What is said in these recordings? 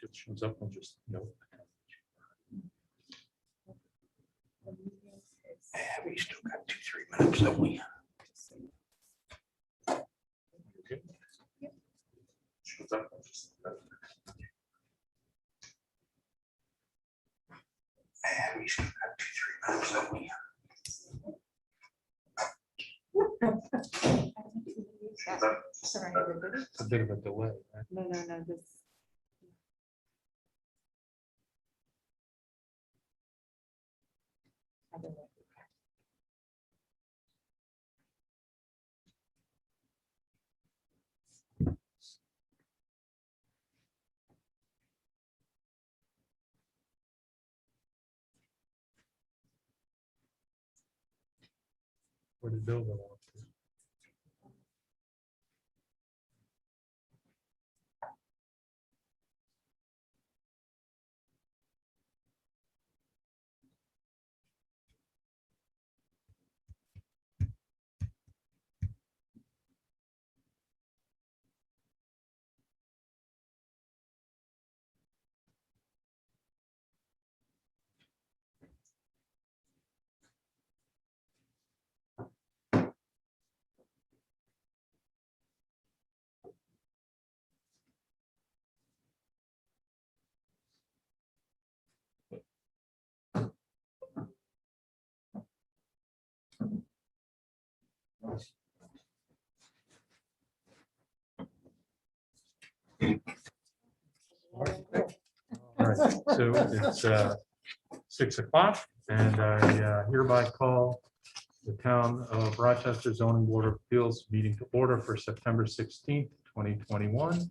it shows up, we'll just note. We still got 2-3 minutes, don't we? Okay. Shows up, we'll just note. We still got 2-3 minutes, don't we? Sorry, everybody. It's a bit of a delay, right? No, this. Where did Bill go off to? All right, so it's 6 o'clock, and I hereby call the Town of Rochester Zoning Board of Appeals meeting to order for September 16th, 2021. And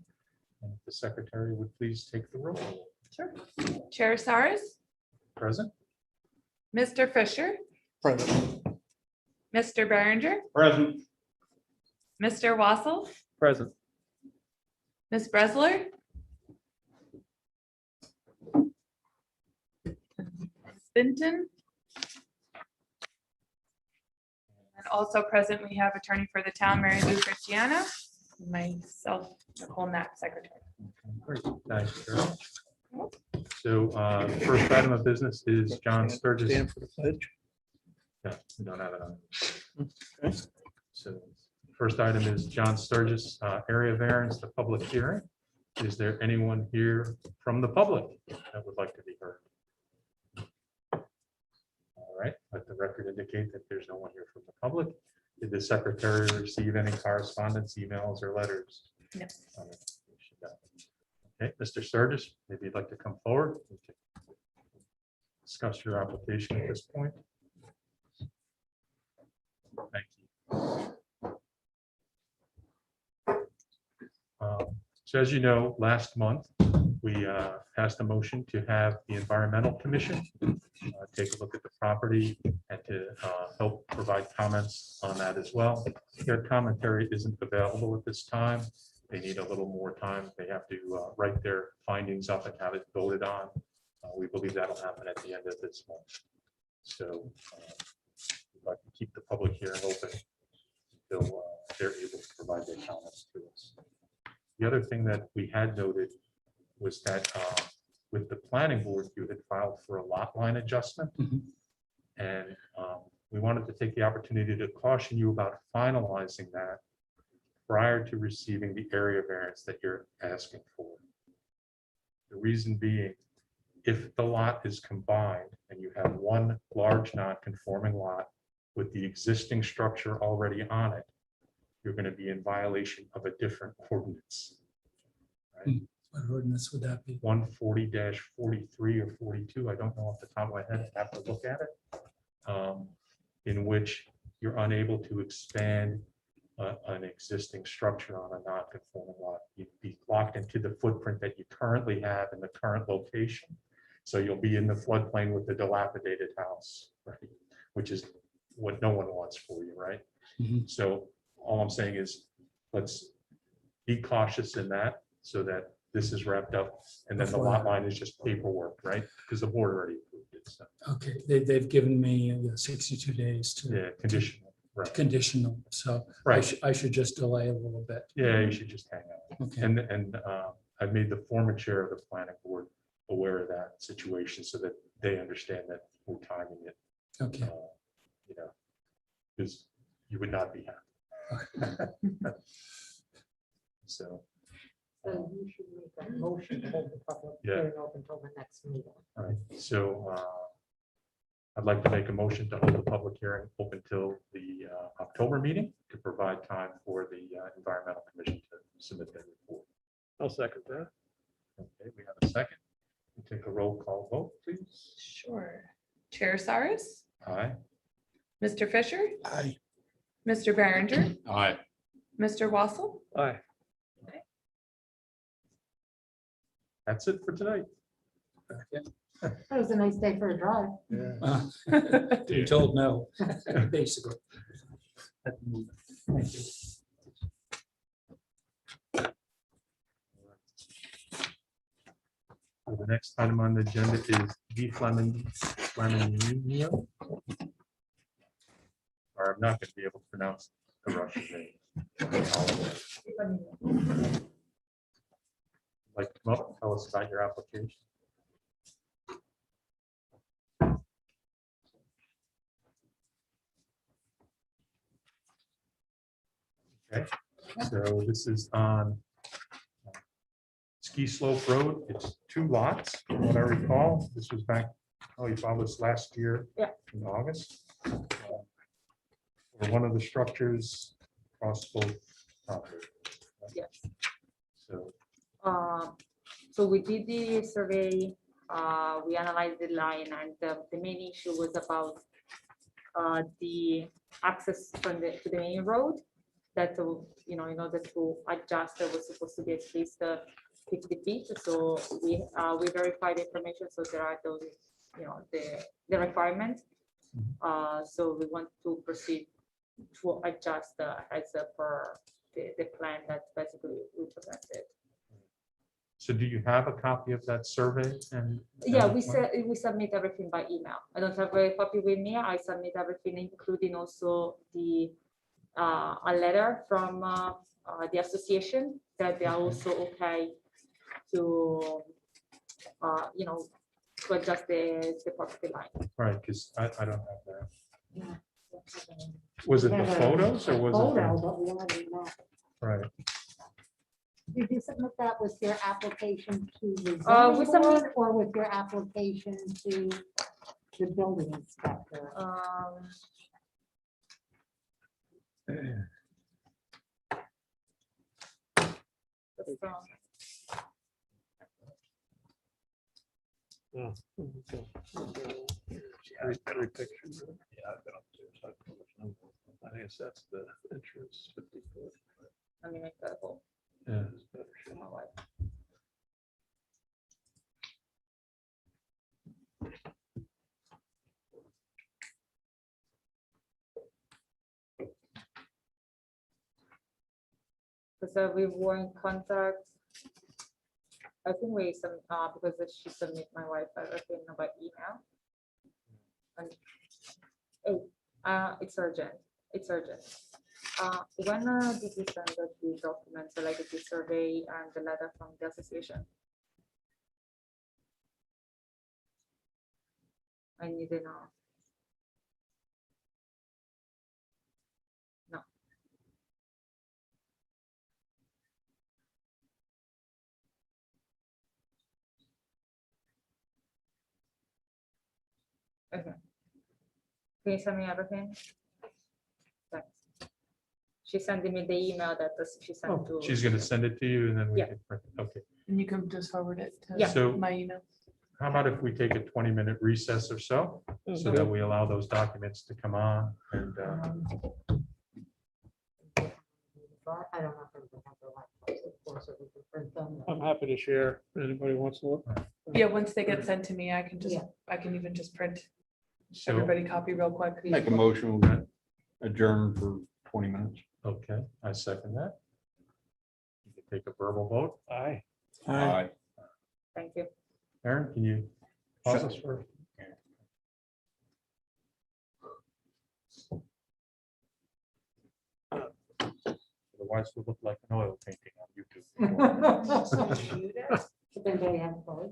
if the secretary would please take the roll. Sure. Chair Cyrus, Present? Mr. Fisher, Present. Mr. Berenger, Present. Mr. Wassel, Present. Ms. Bresler, Benton. And also present, we have attorney for the town, Mary Lou Christiana, and myself, Nicole Knapp, secretary. Great, thanks very much. So first item of business is John Sturgis. Stand for the pledge. No, we don't have it on. Okay. So first item is John Sturgis, area variance, the public hearing. Is there anyone here from the public that would like to be heard? All right, let the record indicate that there's no one here from the public. Did the secretary receive any correspondence, emails, or letters? No. Okay, Mr. Sturgis, maybe you'd like to come forward. We can discuss your application at this point. Thank you. So as you know, last month, we passed a motion to have the Environmental Commission take a look at the property and to help provide comments on that as well. Their commentary isn't available at this time. They need a little more time. They have to write their findings up and have it voted on. We believe that'll happen at the end of this month. So we'd like to keep the public hearing open until they're able to provide their comments to us. The other thing that we had noted was that with the planning board, you had filed for a lot line adjustment. And we wanted to take the opportunity to caution you about finalizing that prior to receiving the area variance that you're asking for. The reason being, if the lot is combined and you have one large non-conforming lot with the existing structure already on it, you're going to be in violation of a different ordinance. Right? What ordinance would that be? 140-43 or 42, I don't know off the top of my head, I have to look at it, in which you're unable to expand an existing structure on a non-conforming lot. You'd be locked into the footprint that you currently have in the current location. So you'll be in the floodplain with the dilapidated house, right? Which is what no one wants for you, right? So all I'm saying is, let's be cautious in that so that this is wrapped up and then the lot line is just paperwork, right? Because the board already approved it. So. Okay, they've given me 62 days to Yeah, conditional, right? conditional, so Right. I should just delay a little bit. Yeah, you should just hang out. Okay. And I've made the former chair of the planning board aware of that situation so that they understand that we're timing it, Okay, you know, because you would not be happy. So, So you should make a motion to hold the public Yeah. hearing open until the next meeting. all right, so I'd like to make a motion to hold the public hearing open till the October meeting to provide time for the environmental commission to submit their report. I'll second that. Okay, we have a second. We'll take a roll call vote, please. Sure. Chair Cyrus, Aye. Mr. Fisher, Aye. Mr. Behringer, Aye. Mr. Wassel. Aye. That's it for tonight. It was a nice day for a drive. you told no, basically. At the moment. Thank you. So the next item on the agenda is Flaminio. Or I'm not going to be able to pronounce the Russian name. Like to come up and tell us about your application. Okay, so this is on Ski Slope Road. It's 2 lots, from what I recall. This was back, oh, you filed this last year. Yeah. In August. Or one of the structures across both properties. Yes. So, So we did the survey, we analyzed the line, and the main issue was about the access from to the main road. That, in order to adjust, it was supposed to be at least 50 feet. So we verified the information, so there are those, the requirements. So we want to proceed to adjust as per the plan that basically we presented. so do you have a copy of that survey? And Yeah, we submit everything by email. I don't have a copy with me. I submit everything, including also the a letter from the association that they are also okay to to adjust the property line. Right, because I don't have that. Was it the photos or was it? Photo, the- but we already know. Right, Did you submit that with your application to the we zoning submit- board or with your application to the building inspector? Three pictures. Yeah, I've been up there, so I don't know. I guess that's the entrance. 50 foot. I mean, I gotta go yeah. show my wife. Because we were in contact. I think we some because she submit my wife everything by email. And it's urgent. It's urgent. When did you send us the documents, like the survey and the letter from the association? I need to know. No. Okay. Can you send me everything? Thanks. She sent me the email that she sent Oh, to. she's gonna send it to you and then we Yeah. can, print it. Okay. And you can just forward it Yeah. to So my email. how about if we take a 20-minute recess or so, so that we allow those documents to come on and, I don't know if everybody has their laptops, of course, or we can print them. I'm happy to share. Anybody wants to look? Yeah, once they get sent to me, I can just, Yeah. I can even just print so, everybody copy real quick. Make a motion, we'll adjourn for 20 minutes. okay, I second that. You can take a verbal vote. Aye. Aye. Thank you. Aaron, can you pause us for? Otherwise, we'll look like an oil painting on YouTube. But then they have both.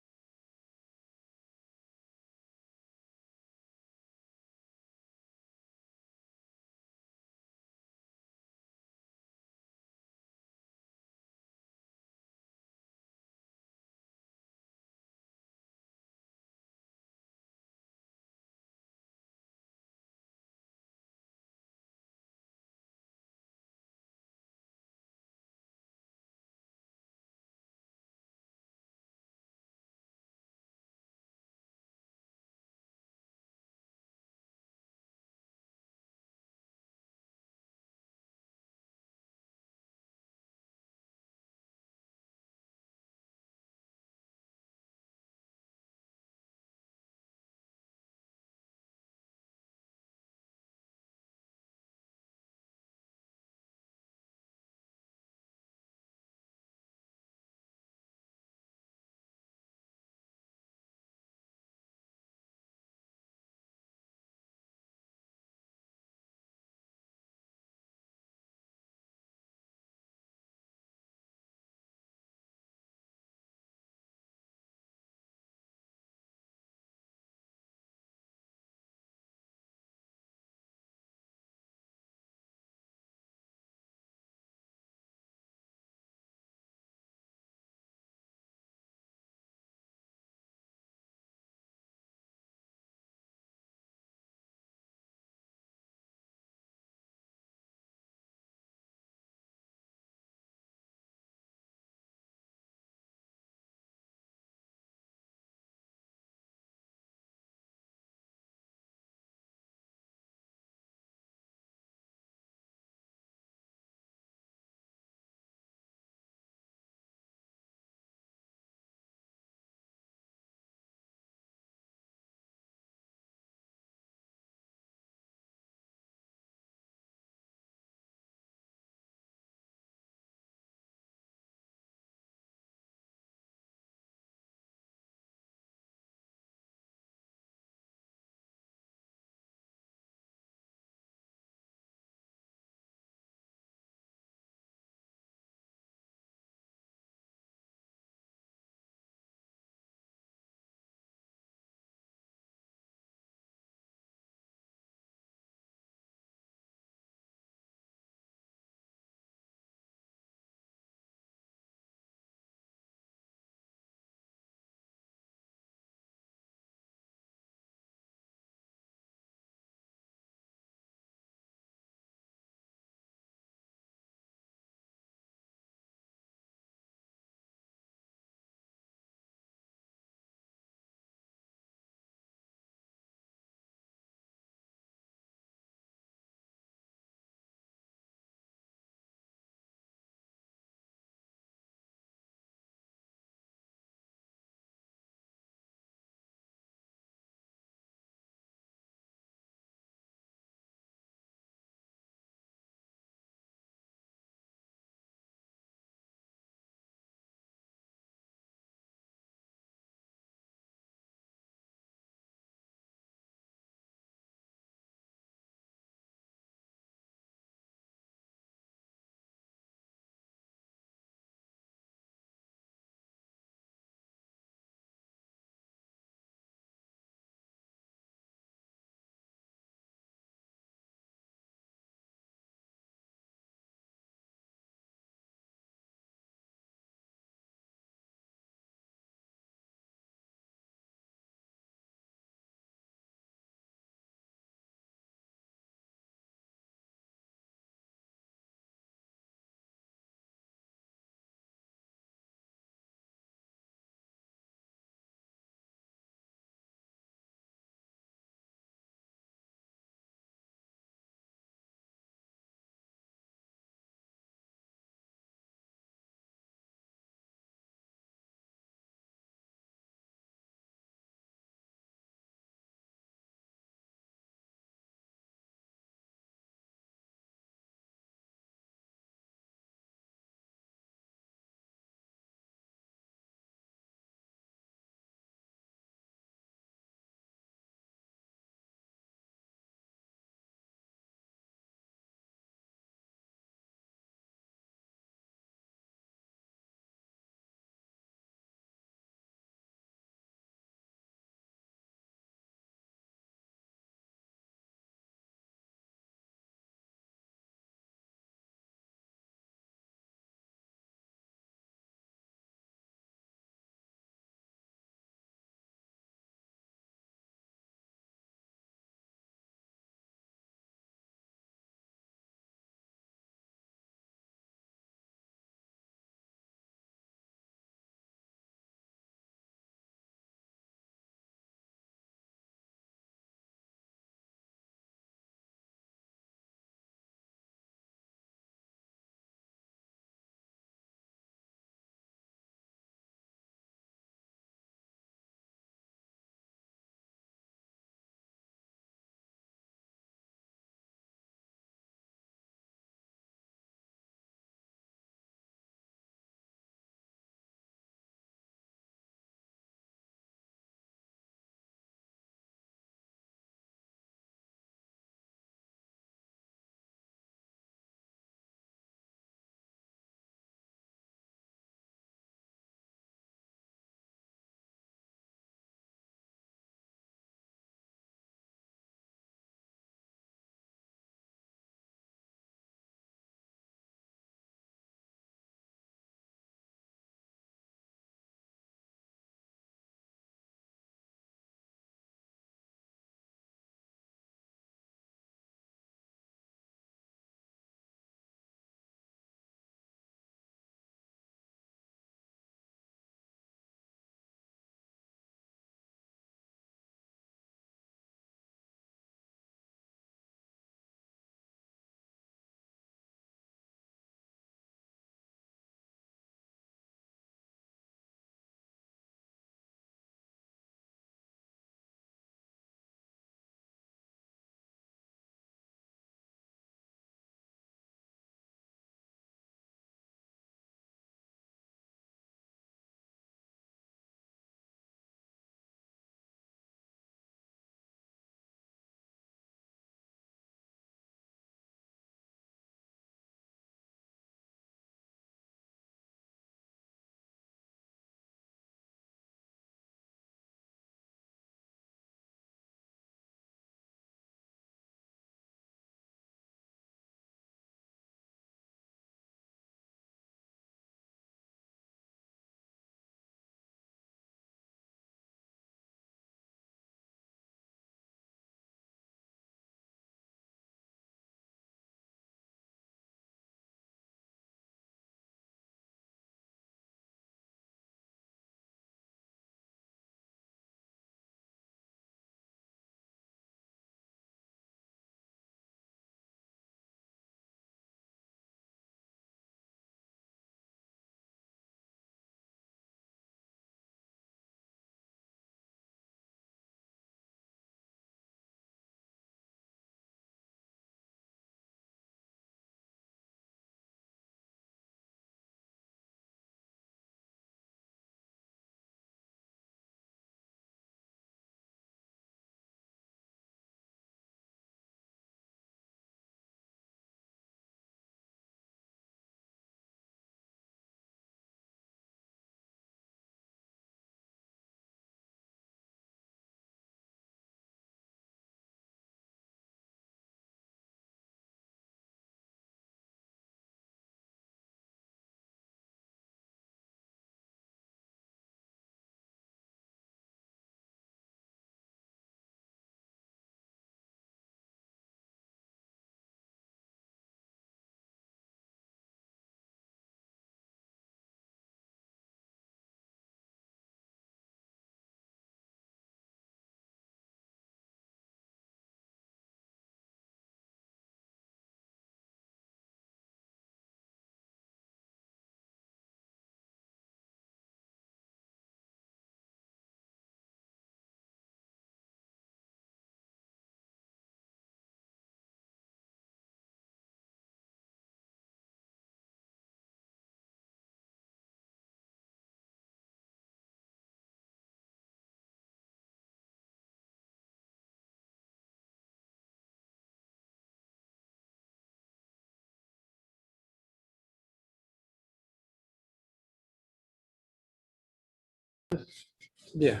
Yeah.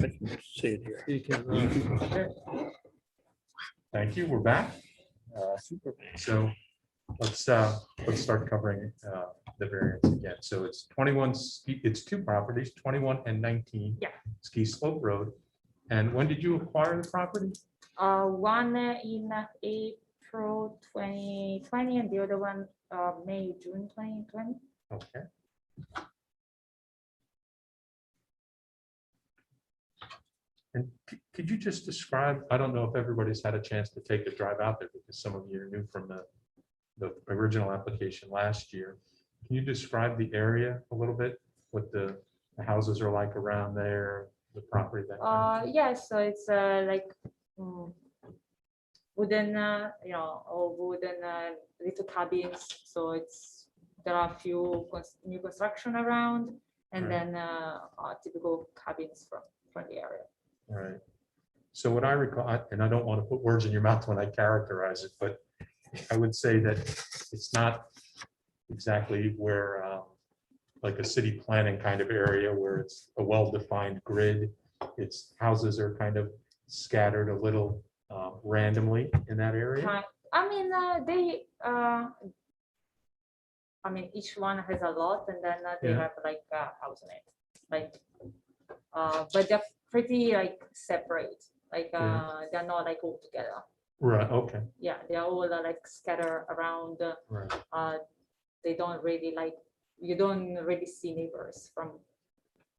I can see it here. You can, Thank you. We're back. So let's start covering the variance again. So it's 21, it's two properties, 21 and 19. Yeah. Ski Slope Road. And when did you acquire the property? One in April 2020 and the other one May, June 2020. Okay. And could you just describe, I don't know if everybody's had a chance to take a drive out there because some of you are new from the original application last year. Can you describe the area a little bit? What the houses are like around there, the property that? Yeah, so it's like wooden, or wooden little cabins. So there are a few new construction around, and Right. then typical cabins from the area. Right. So what I recall, and I don't want to put words in your mouth when I characterize it, but I would say that it's not exactly where like a city planning kind of area where it's a well-defined grid. Its houses are kind of scattered a little randomly in that area. I mean, each one has a lot, and then they Yeah. have like a house in it, like, but they're pretty like separate, like Yeah. they're not like all together. Right. Okay. Yeah, they're all like scattered around. Right. They don't really like, you don't really see neighbors from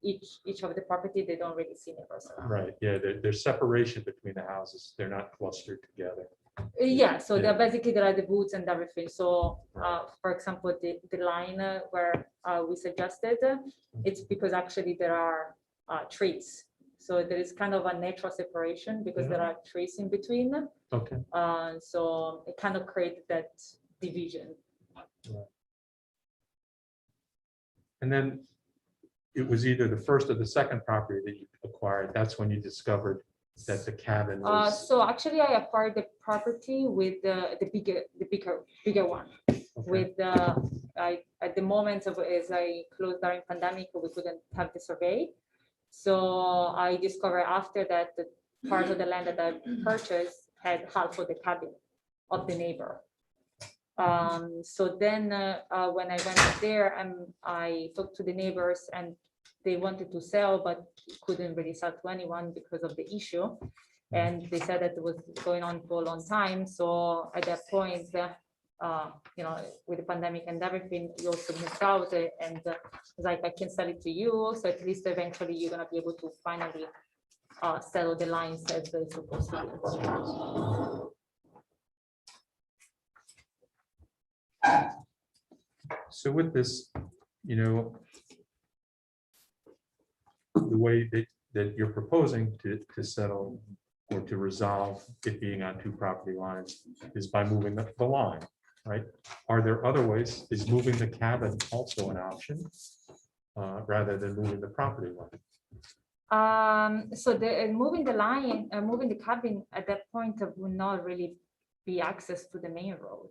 each of the property. They don't really see neighbors around. Right. Yeah. There's separation between the houses. They're not clustered together. Yeah, so Yeah. they're basically, there are the booths and everything. So, for example, the line where we suggested, it's because actually there are trees. So there is kind of a natural separation because there are trees in between. Okay. So it kind of creates that division. And then it was either the first or the second property that you acquired. That's when you discovered that the cabin was. So actually, I acquired the property with the bigger one. Okay. With at the moment of as I closed during pandemic, we couldn't have the survey. So I discovered after that the part of the land that I purchased had half of the cabin of the neighbor. So then when I went there and I talked to the neighbors and they wanted to sell, but couldn't really sell to anyone because of the issue. And they said that it was going on for a long time. So at that point, with the pandemic and everything, you also missed out, and it's like, I can sell it to you. So at least eventually you're gonna be able to finally settle the lines as they're supposed to be. So with this, the way that you're proposing to settle or to resolve it being on two property lines is by moving the line, right? Are there other ways? Is moving the cabin also an option rather than moving the property line? So moving the line, moving the cabin at that point would not really be access to the main road.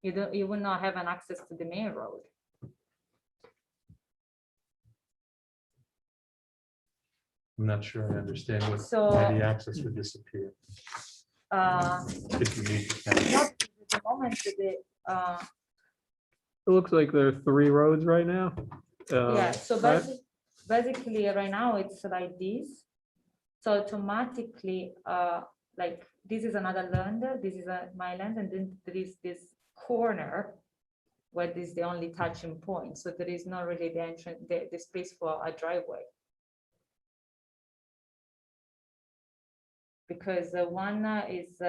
You will not have an access to the main road. I'm not sure I understand why So the access would disappear if you move the cabin. not at the moment it looks like there are 3 roads right now. yeah, so right? basically right now it's like this. So automatically, like this is another land, this is my land, and then there is this corner where this is the only touching point. So there is not really the entrance, the space for a driveway. Because one is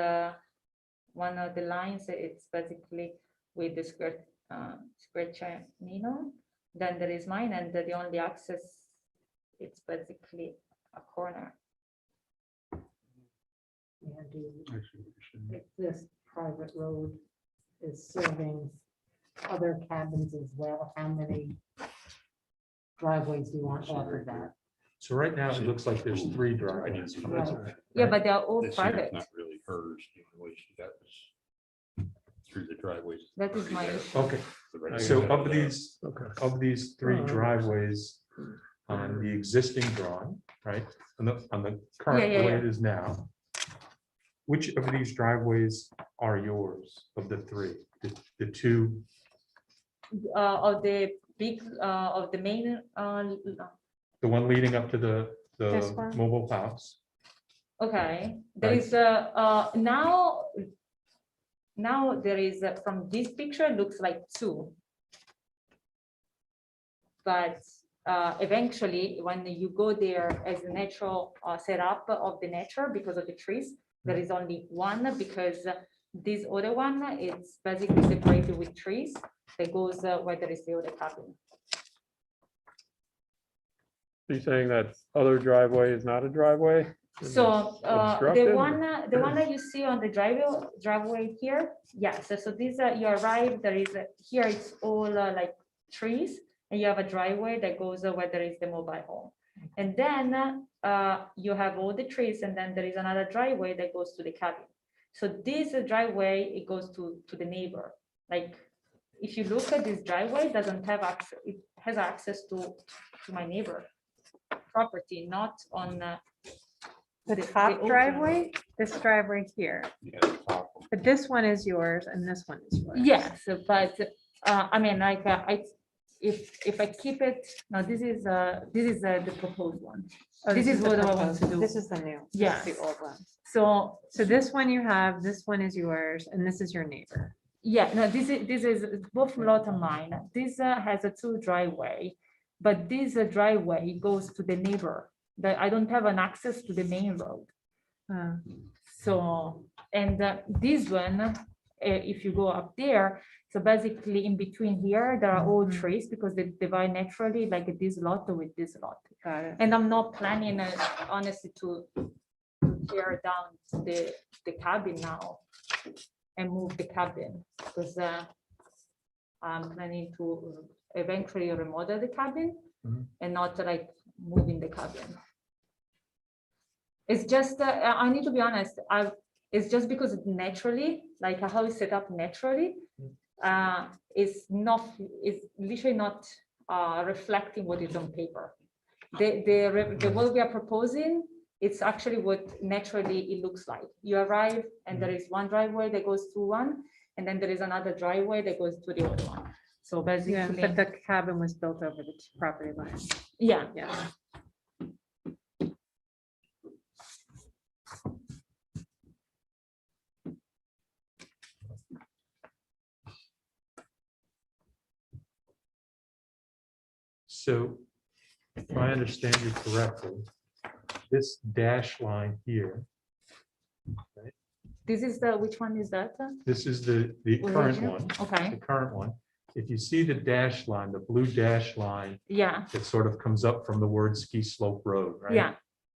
one of the lines, it's basically with the square channel. Then there is mine, and the only access, it's basically a corner. If this private road is serving other cabins as well, how many driveways do you want off of that? So right now, it looks like there's 3 driveways. Right. Yeah, but they're all This here is private. not really hers. The only way she got was through the driveways. That is my issue. Okay, The rest so is of there. these 3 driveways, on the existing drawing, right? On the current, Yeah, the way yeah. it is now. Which of these driveways are yours of the three? The two, Of the big, of the main, the one leading up to This the one? mobile house? okay, there Right. is now there is, from this picture, it looks like two. But eventually, when you go there as a natural setup of the nature because of the trees, there is only one, because this other one is basically separated with trees that goes where there is the other cabin. You saying that other driveway is not a driveway? So the obstructed? one that you see on the driveway here, yes. So this you arrive, there is here it's all like trees, and you have a driveway that goes where there is the mobile home, and then you have all the trees, and then there is another driveway that goes to the cabin. So this driveway, it goes to the neighbor. Like if you look at this driveway, it doesn't have access. It has access to my neighbor property, not on. The the top open driveway, this driveway here, Yeah, top one. but this one is yours and this one is yours. Yes, but I mean, like, if I keep it, no, this is the proposed one. Oh, This is the what I want proposed- to do. This is the new. this is Yes. The old one. So, So this one you have, this one is yours, and this is your neighbor. yeah, no, this is both lot of mine. This has a two driveway, but this driveway goes to the neighbor. That I don't have an access to the main road. Uh, So, and this one, if you go up there, so basically in between here, there are all Mhm. trees because they divide naturally like this lot with this lot. Got it. And I'm not planning honestly to tear down the cabin now and move the cabin because I'm planning to eventually remodel the cabin Mhm. and not like moving the cabin. It's just, I need to be honest, it's just because naturally, like how it's set up naturally, it's literally not reflecting what is on paper. What we are proposing, it's actually what naturally it looks like. You arrive and there is one driveway that goes to one, and then there is another driveway that goes to the other one. So Yeah, basically, but the cabin was built over the property line. yeah, Yeah. So if I understand you correctly, this dash line here, this is which one is that? this is the current Original? one, Okay, the current one. If you see the dash line, the blue dash line yeah, that sort of comes up from the word Ski Slope Road, right? yeah,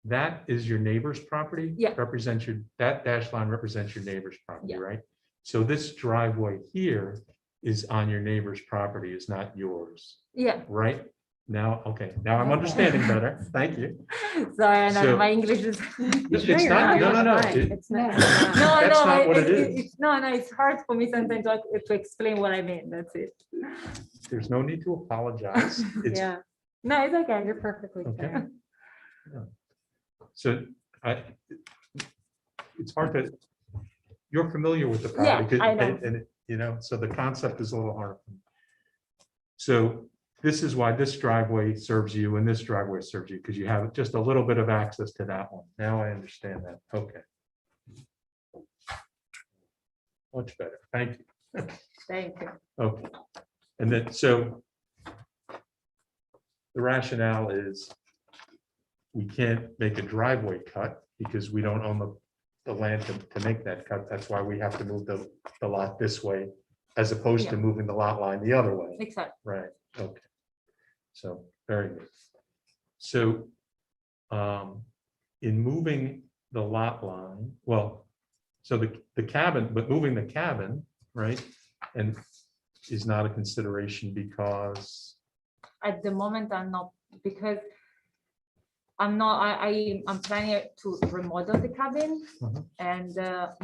That is your neighbor's property? Yeah. Represents that dash line represents your neighbor's property, Yeah. right? So this driveway here is on your neighbor's property, is not yours, yeah. right? Now, okay, now I'm understanding better. Thank you. Sorry, I know So- my English is. It's you're not, no, no, no. fine. it- It's not. No, That's no, not what it is. it's no, it's hard for me sometimes to explain what I mean. That's it. There's no need to apologize. It's, Yeah, No, it's okay. you're perfectly Okay. fair. so it's hard to, you're familiar with the Yeah, property. I know. And, you know, so the concept is a little hard. So this is why this driveway serves you and this driveway serves you, because you have just a little bit of access to that one. Now I understand that. Okay. Much better. Thank you. Thank you. Okay. And then, so the rationale is we can't make a driveway cut because we don't own the land to make that cut. That's why we have to move the lot this way as opposed to moving the lot line the other way. Exactly. Right, okay. So, very good. So, in moving the lot line, well, so the cabin, but moving the cabin, right? And is not a consideration because, At the moment, I'm not, because I'm not, I'm planning to remodel the cabin Mhm. and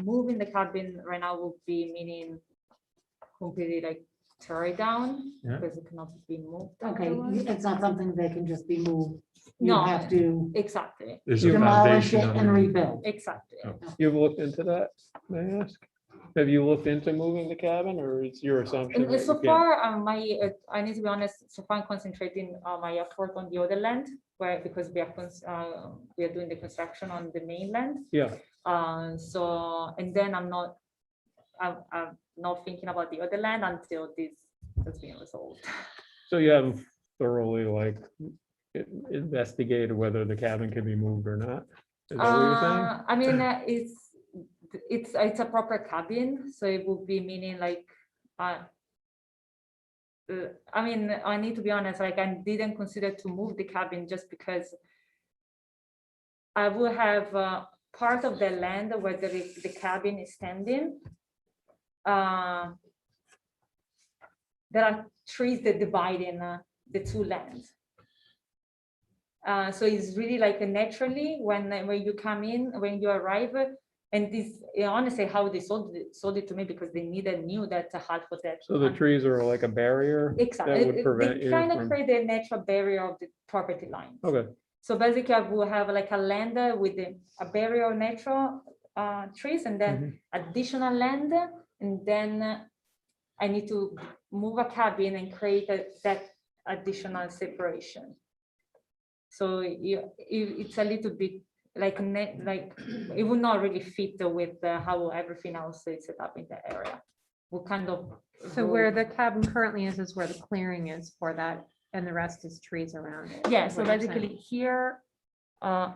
moving the cabin right now will be meaning completely like tear it down Yeah. because it cannot be moved. Okay, afterwards. it's not something that can just be moved. You No. have to Exactly, There's a demolish foundation it and underneath. rebuild. exactly. Oh. You've looked into that, may I ask? Have you looked into moving the cabin, or it's your assumption? And that so you can't? far, I need to be honest, so far I'm concentrating my effort on the other land, where, because we are doing the construction on the mainland. Yeah, So, and then I'm not thinking about the other land until this has been resolved. so you haven't thoroughly like investigated whether the cabin can be moved or not? Is that what you're saying? I mean, it's a proper cabin, so it would be meaning like, I mean, I need to be honest, like I didn't consider to move the cabin just because I will have part of the land where the cabin is standing. There are trees that divide in the two lands. So it's really like naturally when you come in, when you arrive, and this honestly how they sold it to me because they knew that half of that. So the trees are like a barrier that Exactly, would prevent they you kind of from, create a natural barrier of the property line. okay, So basically, I will have like a land with a barrier of natural trees, and then additional land, and then I need to move a cabin and create that additional separation. So it's a little bit like it would not really fit with how everything else is set up in the area. We'll kind of So where the cabin currently is where the clearing is for that, and the rest is trees around it. yeah. is So what you're saying. basically here, Yeah.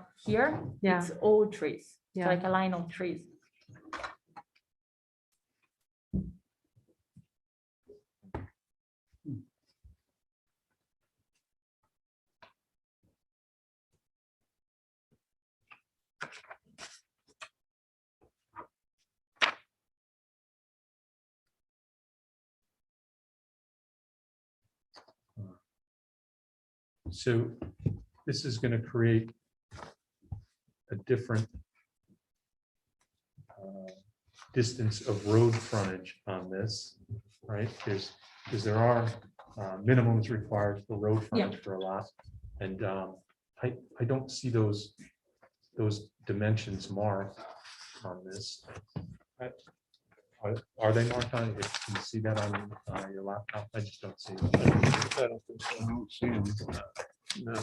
it's all trees. Yeah. So like a line of trees. So this is going to create a different distance of road frontage on this, right? Because there are minimums required for road frontage for a lot. And I don't see those dimensions marked on this. Are they marked on? Can you see that on your laptop? I just don't see them. I don't think so. I don't see them. No.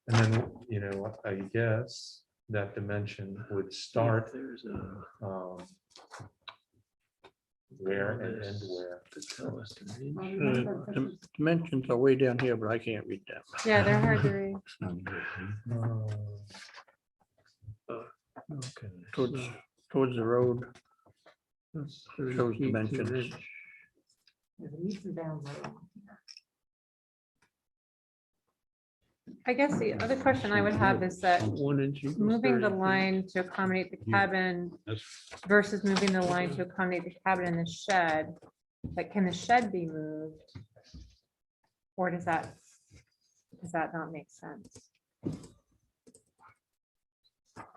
And then, I guess that dimension would start There's a. where and end where. to tell us the range. The dimensions are way down here, but I can't read that. Yeah, they're hard to read. Okay. Towards the road, That's shows 32 dimensions. inch. There's an east and down road. I guess the other question I would have is that 1 inch equals moving the 30 feet. line to accommodate the cabin That's versus moving the line to accommodate the cabin and the shed, like, can the shed be moved? Or does that not make sense?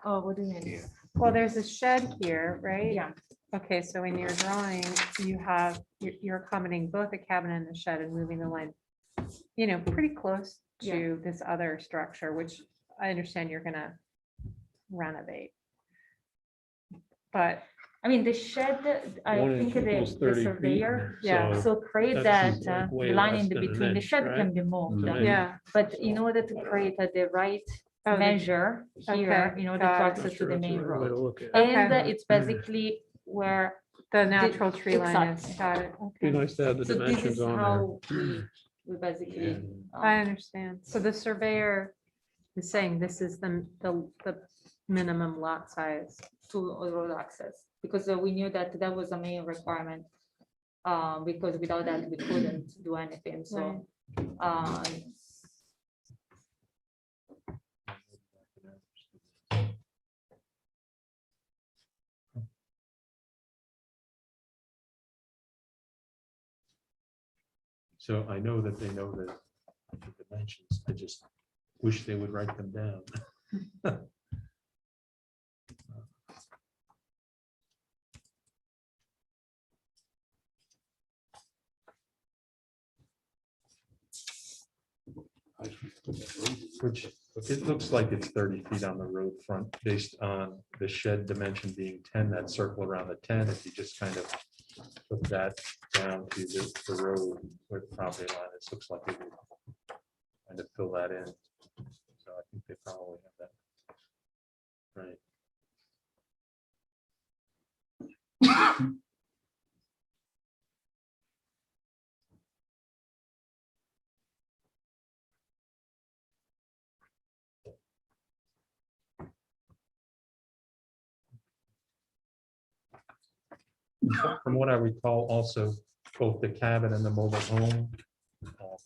Oh, what do you mean? Well, there's a shed here, right? Yeah. Okay, so in your drawing, you're accommodating both the cabin and the shed and moving the line, pretty close to this other structure, which I understand you're gonna renovate. But I mean, the shed, I 1 think inch equals the 30 feet. surveyor, Yeah. so create that's that like way the line less in than an between, the inch, shed right? can be moved. Mhm. yeah, But in order to create the right Oh, the- measure here, Okay, in order to got it. access to the That's main the right way to road. look at it. And Okay. it's basically where, the natural tree line is, exactly. got it. Be Okay, nice to have the so this dimensions is on there. how we basically. I understand. So the surveyor is saying this is the minimum lot size. To road access, because we knew that that was a main requirement. Because without that, we couldn't do anything, so. So I know that they know the dimensions. I just wish they would write them down. which it looks like it's 30 feet on the road front based on the shed dimension being 10, that circle around the 10. If you just kind of put that down to the road where the property line is, looks like it would kind of fill that in. So I think they probably have that. Right. From what I recall, also, both the cabin and the mobile home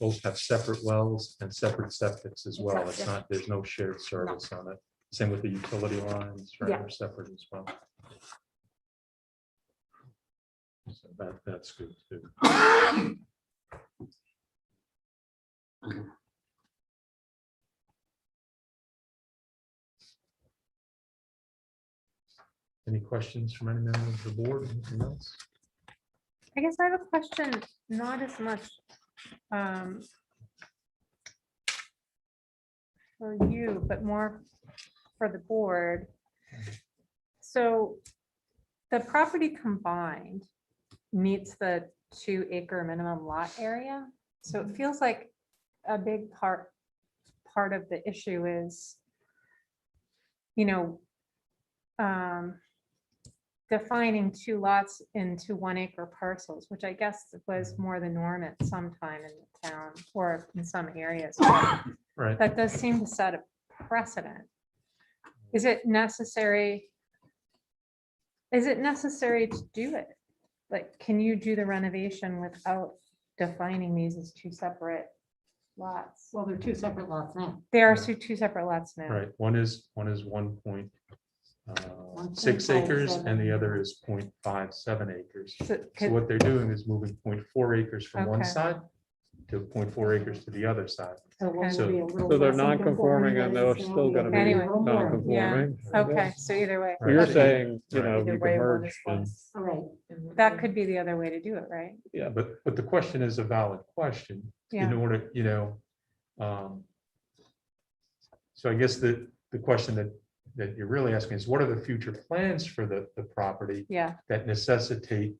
both have separate wells and separate septics as well. It's Exactly. not, there's no shared service on it. Same with the utility lines, right, Yeah. are separate as well. So that's good too. Any questions from any member of the board? Anything else? I guess I have a question, not as much for you, but more for the board. So the property combined meets the 2-acre minimum lot area. So it feels like a big part of the issue is, you know, defining 2 lots into 1-acre parcels, which I guess was more the norm at some time in the town or in some areas. But Right. that does seem to set a precedent. Is it necessary? Is it necessary to do it? Like, can you do the renovation without defining these as 2 separate lots? Well, they're 2 separate lots now. They are Yeah. 2 separate lots now. Right, one is 1.6 1.57. acres and the other is 0.57 acres. So So could- what they're doing is moving 0.4 acres from one Okay. side to 0.4 acres to the other side. So one So- will be a little So they're less non-conforming and than they're it is now, still the gonna other be will Anyway. a little more. non-conforming. I Okay, guess. so either way, Right. You're So- saying, you Right. know, Either you way, can one merge is and, less. All right. that could be the other way to do it, right? yeah. But the question is a valid question in Yeah. order, you know. So I guess the question that you're really asking is, what are the future plans for the property Yeah, that necessitate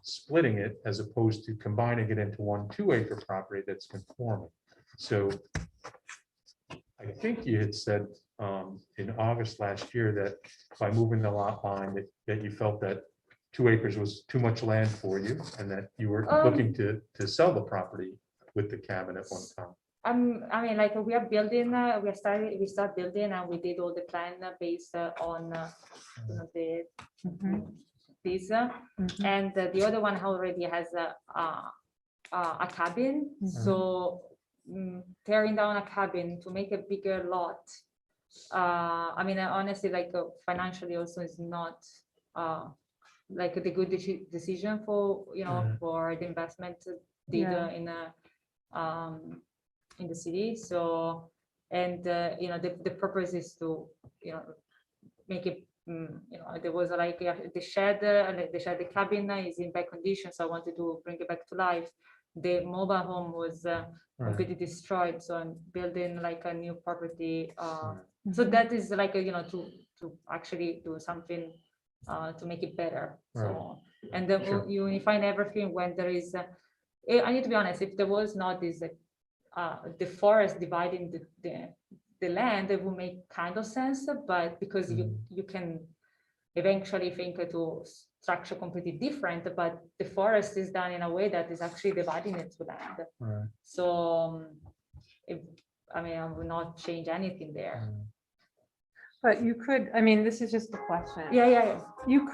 splitting it as opposed to combining it into 1 2-acre property that's conforming? So I think you had said in August last year that by moving the lot line, that you felt that 2 acres was too much land for you and that you were looking to sell the property with the cabin at one time. I mean, like we are building, we start building and we did all the plan based on, you know, Mhm, this, mhm. and the other one already has a cabin. So tearing down a cabin to make a bigger lot. I mean, honestly, like financially also is not like the good decision for, you know, Mhm. for the investment did Yeah. in the city. So, and you know, the purpose is to, you know, make it, you know, there was like the shed, the cabin is in bad condition, so I wanted to bring it back to life. The mobile home was completely destroyed, so I'm building like a new property. So that is like, you know, to actually do something to make it better. So, and then Sure. you unifying everything when there is, I need to be honest, if there was not this, the forest dividing the land, it will make kind of sense, but because you can eventually think to structure completely different, but the forest is done in a way that is actually dividing it to land. Right. So, I mean, I will not change anything there. But you could, I mean, this is just a question. Yeah. You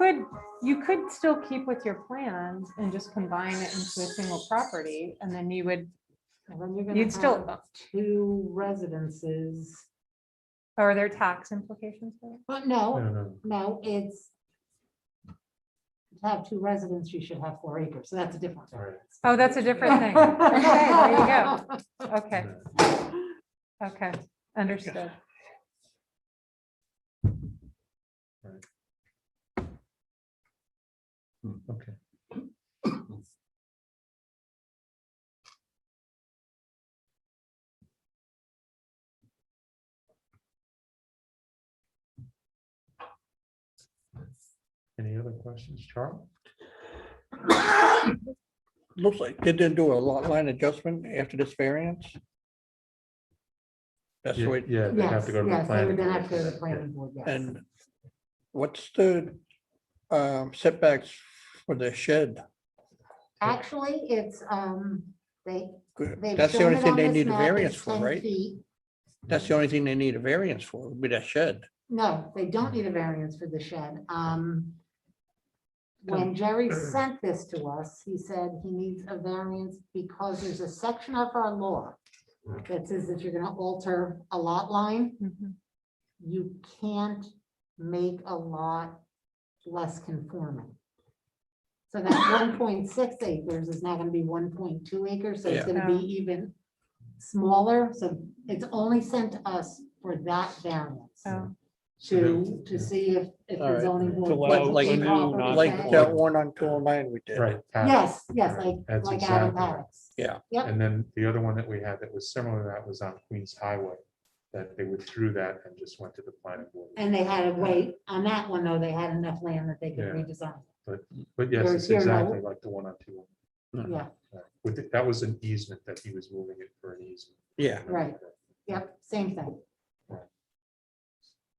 could still keep with your plans and just combine it into a single property, and then you would, And then you're you'd gonna still, have 2 residences. are there tax implications for it? But No, no, no, it's to have 2 residents, you should have 4 acres. So that's a different. Right. Oh, that's a different thing. Okay, there you go. Okay, no. okay, understood. Okay. Any other questions, Charlie? Looks like they didn't do a lot line adjustment after this variance. That's the Yeah, way, yeah, they have to go to the Yes, they planning. would then board have to go to for the that, planning board, yes. and what's the setbacks for the shed? Actually, it's, they. they've That's the shown only it thing on they this need a map, variance it's for, 10 right? feet. That's the only thing they need a variance for, would be that shed. No, they don't need a variance for the shed. When Jerry sent this to us, he said he needs a variance because there's a section of our law that says that you're gonna alter a lot line, Mhm. you can't make a lot less conforming. So that 1.6 acres is now gonna be 1.2 acres, so it's Yeah. gonna be even smaller. So it's only sent to us for that variance. Oh, To see if All the right. zoning board. To allow thinks like it's a new proper to Like say- that one on 209 we did. Right. Yes, yes, Right, like, that's like Adam exactly right. Paddocks. Yeah. Yep, And then the other one that we had that was similar to that was on Queens Highway, that they withdrew that and just went to the planning board. and they had to wait, on that one though, they had enough land that they could Yeah. redesign. But yes, There's it's here no- exactly like the one on two. Yeah, That was an easement that he was moving it for an easement. Yeah. Right. yep, same thing.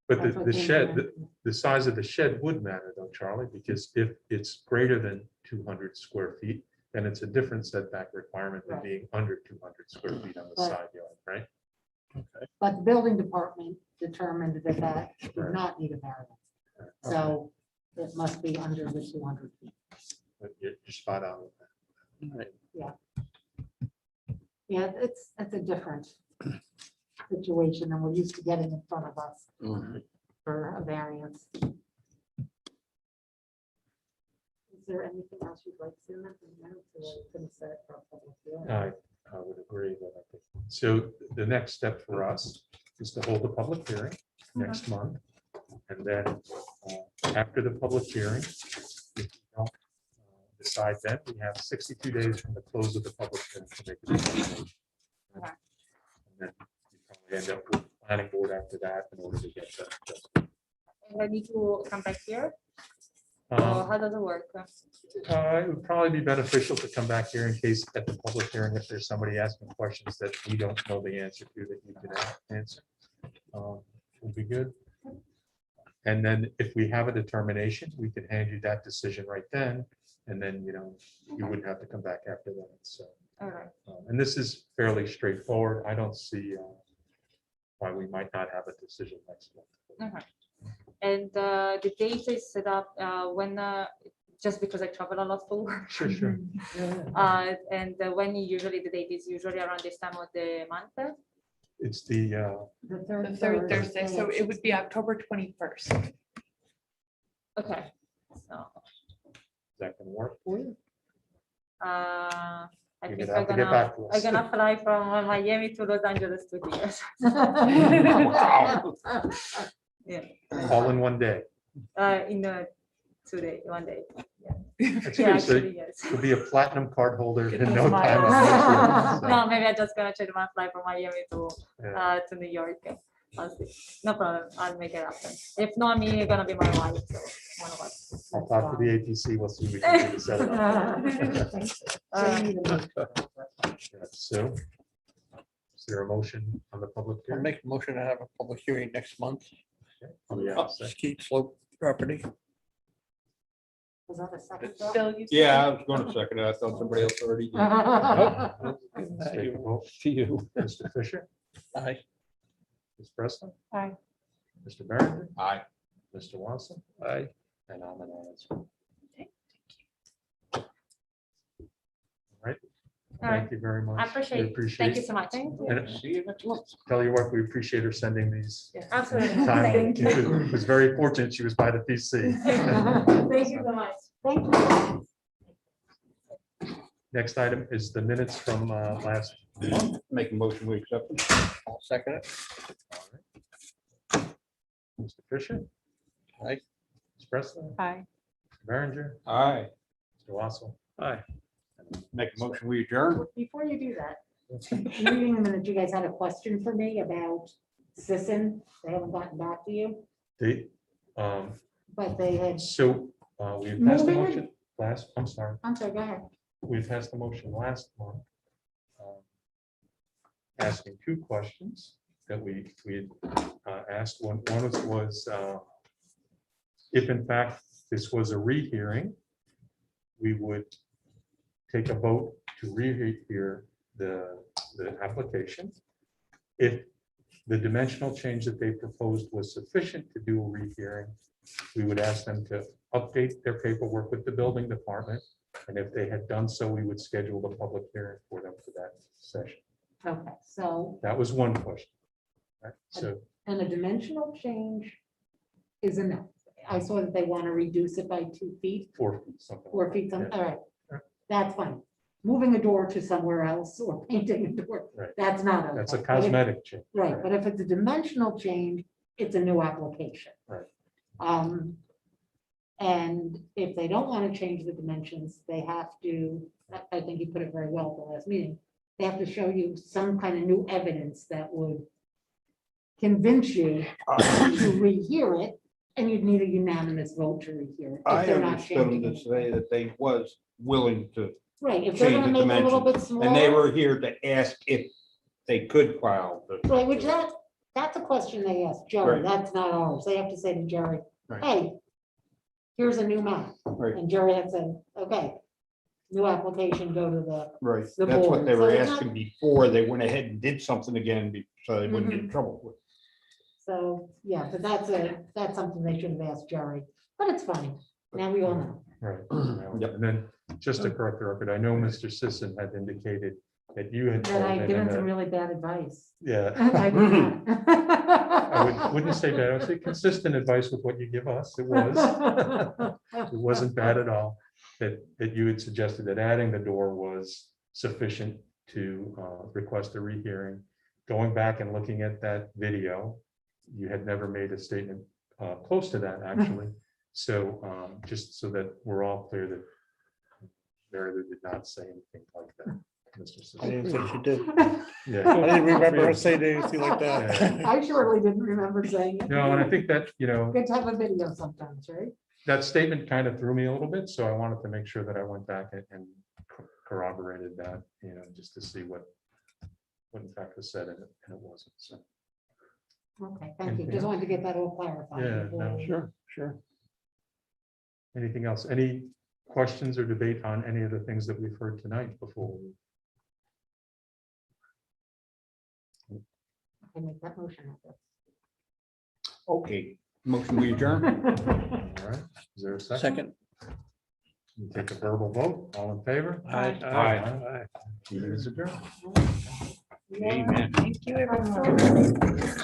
But That's what the came shed, from- the size of the shed would matter though, Charlie, because if it's greater than 200 square feet, then it's a different setback requirement than Right. being under 200 square feet on the But- side yard, right? But the building department determined that that did Right. not need a variance. Right. So it must be under the 200 feet. But you're spot on with that. Yeah, it's a different situation than we're used to getting in front of us for a variance. Is there anything else you'd like to? I would agree that I think. So the next step for us is to hold a public hearing next month. And then after the public hearing, if we don't decide then, we have 62 days from the close of the public hearing to make a determination. Okay. And then you probably end up with the planning board after that in order to get that. And I need to come back here, or Um, how does it work? It would probably be beneficial to come back here in case at the public hearing, if there's somebody asking questions that we don't know the answer to, that you can answer. Would be good. And then if we have a determination, we can hand you that decision right then. And then, you wouldn't have to come back after that. So, All right. and this is fairly straightforward. I don't see why we might not have a decision next month. Okay. And the date is set up when, just because I travel a lot for work. Sure, sure. And when usually the date is usually around this time of the month. It's the, The The third Thursday, so it would be October 21st. Okay. So is that gonna work for you? I You're think gonna have to get back to us. I'm gonna fly from Miami to Los Angeles to here. Wow. Yeah. All in one day. In 2 days, 1 day. That's Yeah, good. So actually, yes. you'll be a platinum card holder Get in those no time. miles. No, maybe I'm just gonna change my flight from Miami Yeah. to New York. I'll see. No problem. I'll make it happen. If not me, it's gonna be my wife. So one of us. I'll talk to the ATC. We'll see if we can do to set it up. Yeah, So is there a motion on the public I'll hearing? make a motion to have a public hearing next month on Yeah, the Skeet Slope property. Was that a second? Bill? Bill, you. Yeah, I was going to second it. I thought somebody else already did. Let's take a vote. See you. Mr. Fisher, Aye. Ms. Preston, Aye. Mr. Barrington, Aye. Mr. Watson, Aye. and I'm an aye as well. All right. All right. Thank you very much. I We appreciate it. Thank you so much. And See you next month. tell you what, we appreciate her sending these. Absolutely. Time. Thank you. It was very fortunate she was by the PC. Thank you so much. Thank you. Next item is the minutes from last. Make a motion, we accept it. I'll second it. Mr. Fisher. Aye. Ms. Preston, Aye. Mr. Berenger, Aye. Mr. Wassel. Aye. Make a motion, we adjourn. Before you do that, reading a minute, you guys had a question for me about Sisson. They haven't gotten back to you, They, but they had, so We had passed the Moving- motion last, I'm sorry, I'm sorry, go ahead. we passed the motion last month. Asking two questions that we had asked. One was if in fact this was a rehearing, we would take a vote to rehear the application. If the dimensional change that they proposed was sufficient to do a rehearing, we would ask them to update their paperwork with the building department. And if they had done so, we would schedule the public hearing for them for that session. Okay, so, That was one question. Right, so, and a dimensional change is enough. I saw that they want to reduce it by 2 feet, 4 feet, something. 4 like feet, that, all right. Yeah. That's fine. Moving a door to somewhere else or painting a door, Right. that's not. yeah. That's a okay. But if- cosmetic change. Right, but if it's a dimensional change, it's a new application. Right. And if they don't want to change the dimensions, they have to, I think you put it very well at the last meeting, they have to show you some kind of new evidence that would convince you to rehear it, and you'd need a unanimous vote to rehear it. if I they're not understood them changing to it. say that they was willing to, Right, if they're change gonna the make it a little bit dimensions, and they smaller, were here to ask if they could file. right, which that's a question they ask Jerry, Right. that's not ours. They have to say to Jerry, Right. hey, here's a new map. Right, And Jerry had said, okay, new application, go to the, right. the That's what board. they So were it's not- asking before they went ahead and did something again, so they wouldn't get in trouble with. so, yeah, but that's something they should have asked Jerry, but it's fine. Now we all know. Right. Yep. And then, just to correct the record, I know Mr. Sisson had indicated that you had told That him. I've given in some the- really bad advice. Yeah, I did not. I wouldn't say bad, I would say consistent advice with what you give us. It was. It wasn't bad at all. That you had suggested that adding the door was sufficient to request a rehearing. Going back and looking at that video, you had never made a statement close to that, actually. So just so that we're all clear that Meredith did not say anything like that, Mr. I Sisson. didn't think she did. Yeah. I didn't remember her saying anything like that. I surely didn't remember saying it. No, and I think that, Good to have a video sometimes, right? that statement kind of threw me a little bit, so I wanted to make sure that I went back and corroborated that, just to see what in fact was said, and it wasn't, so. Okay, thank you. Anything Just else? wanted to get that all clarified. Yeah, before no, we- Sure. Anything else? Any questions or debate on any of the things that we've heard tonight before? I make that motion. Okay, motion we adjourn? All right, is there a second? Second. We take a verbal vote, all in favor? Aye. Meeting is adjourned. Amen. Thank you, everyone.